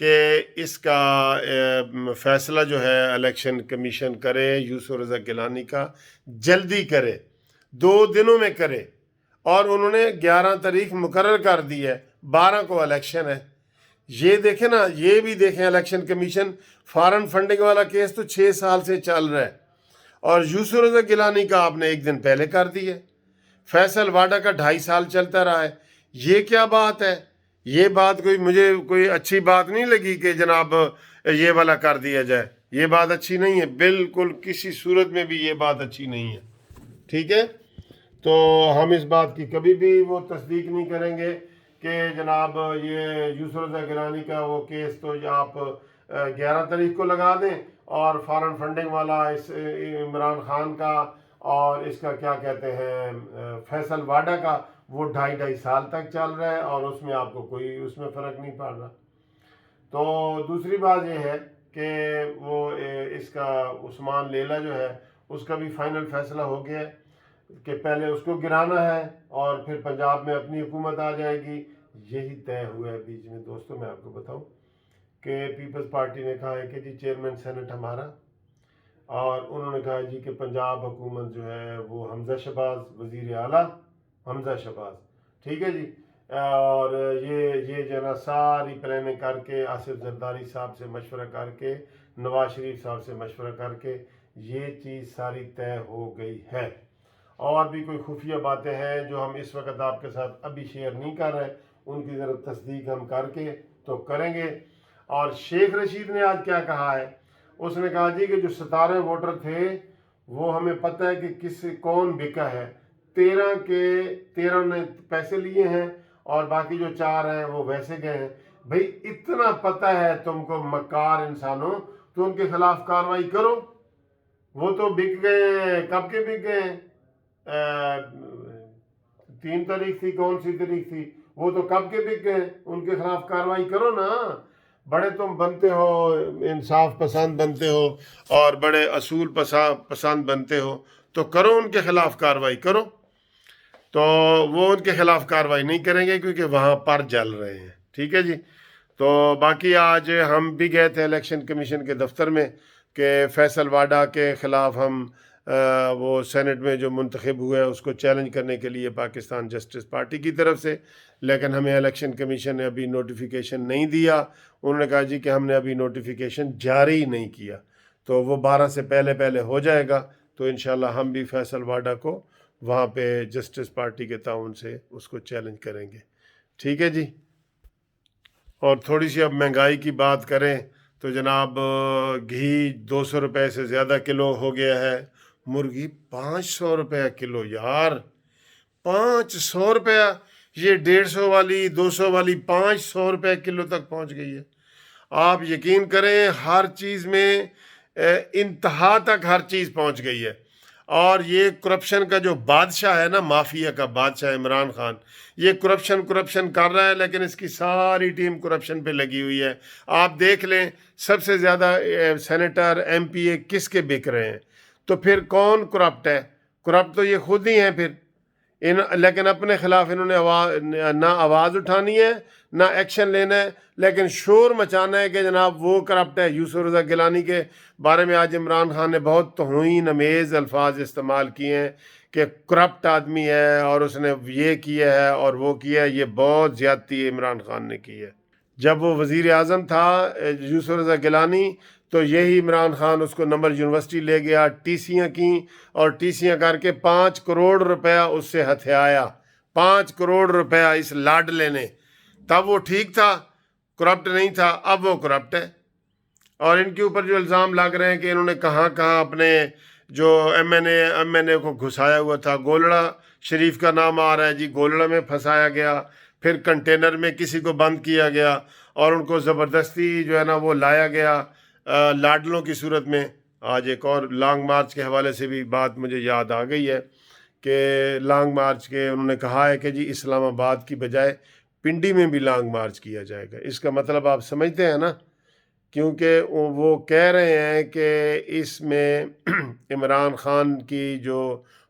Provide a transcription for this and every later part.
کہ اس کا فیصلہ جو ہے الیکشن کمیشن کرے، یوسف رضا گیلانی کا جلدی کرے، 2 دنوں میں کرے، اور انہوں نے 11 تاریخ مقرر کر دی ہے، 12 کو الیکشن ہے۔ یہ دیکھیں نا، یہ بھی دیکھیں الیکشن کمیشن، فارن فنڈنگ والا کیس تو 6 سال سے چل رہا ہے، اور یوسف رضا گیلانی کا آپ نے 1 دن پہلے کر دی ہے۔ فیصل واڈا کا 2.5 سال چلتا رہا ہے۔ یہ کیا بات ہے؟ یہ بات مجھے کوئی اچھی بات نہیں لگی کہ جناب یہ والا کر دیا جائے، یہ بات اچھی نہیں ہے، بالکل کسی صورت میں بھی یہ بات اچھی نہیں ہے، ٹھیک ہے؟ تو ہم اس بات کی کبھی بھی وہ تصدیق نہیں کریں گے کہ جناب یہ یوسف رضا گیلانی کا وہ کیس تو آپ 11 تاریخ کو لگا دیں، اور فارن فنڈنگ والا اس عمران خان کا اور اس کا کیا کہتے ہیں فیصل واڈا کا وہ 2.5 سال تک چل رہا ہے، اور اس میں آپ کو کوئی اس میں فرق نہیں پڑ رہا۔ تو دوسری بات یہ ہے کہ وہ اس کا عثمان لیلا جو ہے اس کا بھی فائنل فیصلہ ہو گیا ہے کہ پہلے اس کو گرانا ہے اور پھر پنجاب میں اپنی حکومت آ جائے گی۔ یہی طے ہوا ہے بیچ میں دوستوں، میں آپ کو بتاؤں کہ پیپلز پارٹی نے کہا ہے کہ جی چیئرمین سینٹ ہمارا، اور انہوں نے کہا جی کہ پنجاب حکومت جو ہے وہ حمزہ شہباز، وزیر اعلیٰ حمزہ شہباز، ٹھیک ہے جی۔ اور یہ جو ہے نا ساری پلاننگ کر کے آصف زرداری صاحب سے مشورہ کر کے، نواز شریف صاحب سے مشورہ کر کے یہ چیز ساری طے ہو گئی ہے۔ اور بھی کوئی خفیہ باتیں ہیں جو ہم اس وقت آپ کے ساتھ ابھی شیئر نہیں کر رہے، ان کی ذرا تصدیق ہم کر کے تو کریں گے۔ اور شیخ رشید نے آج کیا کہا ہے؟ اس نے کہا جی کہ جو 17 ووٹر تھے وہ ہمیں پتہ ہے کہ کون بکا ہے، 13 نے پیسے لیے ہیں اور باقی جو 4 ہیں وہ ویسے گئے ہیں۔ بھئی اتنا پتہ ہے تم کو مکار انسانوں، تو ان کے خلاف کارروائی کرو۔ وہ تو بک گئے ہیں، کب کے بک گئے ہیں؟ 3 تاریخ تھی، کون سی تاریخ تھی؟ وہ تو کب کے بک گئے، ان کے خلاف کارروائی کرو نا۔ بڑے تم بنتے ہو، انصاف پسند بنتے ہو اور بڑے اصول پسند بنتے ہو، تو کرو ان کے خلاف کارروائی کرو۔ تو وہ ان کے خلاف کارروائی نہیں کریں گے کیونکہ وہاں پر جل رہے ہیں، ٹھیک ہے جی۔ تو باقی آج ہم بھی گئے تھے الیکشن کمیشن کے دفتر میں کہ فیصل واڈا کے خلاف ہم وہ سینٹ میں جو منتخب ہوئے اس کو چیلنج کرنے کے لیے پاکستان جسٹس پارٹی کی طرف سے، لیکن ہمیں الیکشن کمیشن نے ابھی نوٹیفیکیشن نہیں دیا۔ انہوں نے کہا جی کہ ہم نے ابھی نوٹیفیکیشن جاری نہیں کیا، تو وہ 12 سے پہلے ہو جائے گا، تو انشاءاللہ ہم بھی فیصل واڈا کو وہاں پہ جسٹس پارٹی کے تعاون سے اس کو چیلنج کریں گے، ٹھیک ہے جی۔ اور تھوڑی سی اب مہنگائی کی بات کریں تو جناب گھی 200 روپے سے زیادہ کلو ہو گیا ہے، مرغی 500 روپے کلو، یار 500 روپے، یہ 150 والی 200 والی 500 روپے کلو تک پہنچ گئی ہے۔ آپ یقین کریں ہر چیز میں انتہا تک ہر چیز پہنچ گئی ہے۔ اور یہ کرپشن کا جو بادشاہ ہے نا، مافیا کا بادشاہ عمران خان، یہ کرپشن کر رہا ہے، لیکن اس کی ساری ٹیم کرپشن پہ لگی ہوئی ہے۔ آپ دیکھ لیں سب سے زیادہ سینیٹر ایم پی اے کس کے بک رہے ہیں، تو پھر کون کرپٹ ہے؟ کرپٹ تو یہ خود ہی ہیں پھر، لیکن اپنے خلاف انہوں نے نہ آواز اٹھانی ہے نہ ایکشن لینا ہے، لیکن شور مچانا ہے کہ جناب وہ کرپٹ ہے۔ یوسف رضا گیلانی کے بارے میں آج عمران خان نے بہت توہین امیز الفاظ استعمال کیے ہیں کہ کرپٹ آدمی ہے اور اس نے یہ کیا ہے اور وہ کیا ہے۔ یہ بہت زیادتی عمران خان نے کی ہے۔ جب وہ وزیر اعظم تھا یوسف رضا گیلانی، تو یہی عمران خان اس کو نمبر یونیورسٹی لے گیا، ٹیسیاں کیں، اور ٹیسیاں کر کے 5 کروڑ روپیہ اس سے ہتھیایا، 5 کروڑ روپیہ اس لاڈلے نے۔ تب وہ ٹھیک تھا، کرپٹ نہیں تھا، اب وہ کرپٹ ہے۔ اور ان کے اوپر جو الزام لگ رہے ہیں کہ انہوں نے کہاں اپنے جو ایم این اے کو گھسایا ہوا تھا، گولڑا شریف کا نام آ رہا ہے جی، گولڑا میں پھنسایا گیا، پھر کنٹینر میں کسی کو بند کیا گیا اور ان کو زبردستی جو ہے نا وہ لایا گیا لاڈلوں کی صورت میں۔ آج ایک اور لانگ مارچ کے حوالے سے بھی بات مجھے یاد آ گئی ہے کہ لانگ مارچ کے انہوں نے کہا ہے کہ جی اسلام آباد کی بجائے پنڈی میں بھی لانگ مارچ کیا جائے گا۔ اس کا مطلب آپ سمجھتے ہیں نا، کیونکہ وہ کہہ رہے ہیں کہ اس میں عمران خان کی جو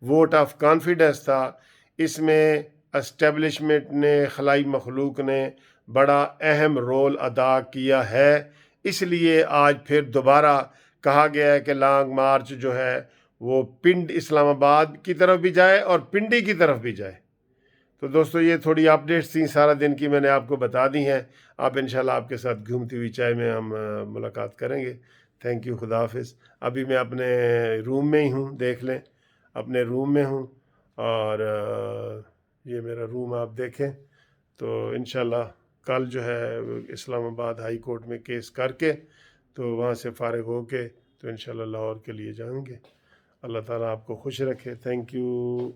ووٹ آف کانفیڈنس تھا، اس میں اسٹیبلشمنٹ نے، خلائی مخلوق نے بڑا اہم رول ادا کیا ہے، اس لیے آج پھر دوبارہ کہا گیا ہے کہ لانگ مارچ جو ہے وہ پنڈ اسلام آباد کی طرف بھی جائے اور پنڈی کی طرف بھی جائے۔ تو دوستو یہ تھوڑی اپڈیٹس تھیں سارا دن کی، میں نے آپ کو بتا دی ہیں۔ اب انشاءاللہ آپ کے ساتھ گھومتی ہوئی چائے میں ہم ملاقات کریں گے۔ تھینک یو، خدا حافظ۔ ابھی میں اپنے روم میں ہی ہوں، دیکھ لیں اپنے روم میں ہوں، اور یہ میرا روم آپ دیکھیں۔ تو انشاءاللہ کل جو ہے اسلام آباد ہائی کورٹ میں کیس کر کے تو وہاں سے فارغ ہو کے تو انشاءاللہ لاہور کے لیے جائیں گے۔ اللہ تعالیٰ آپ کو خوش رکھے۔ Thank you.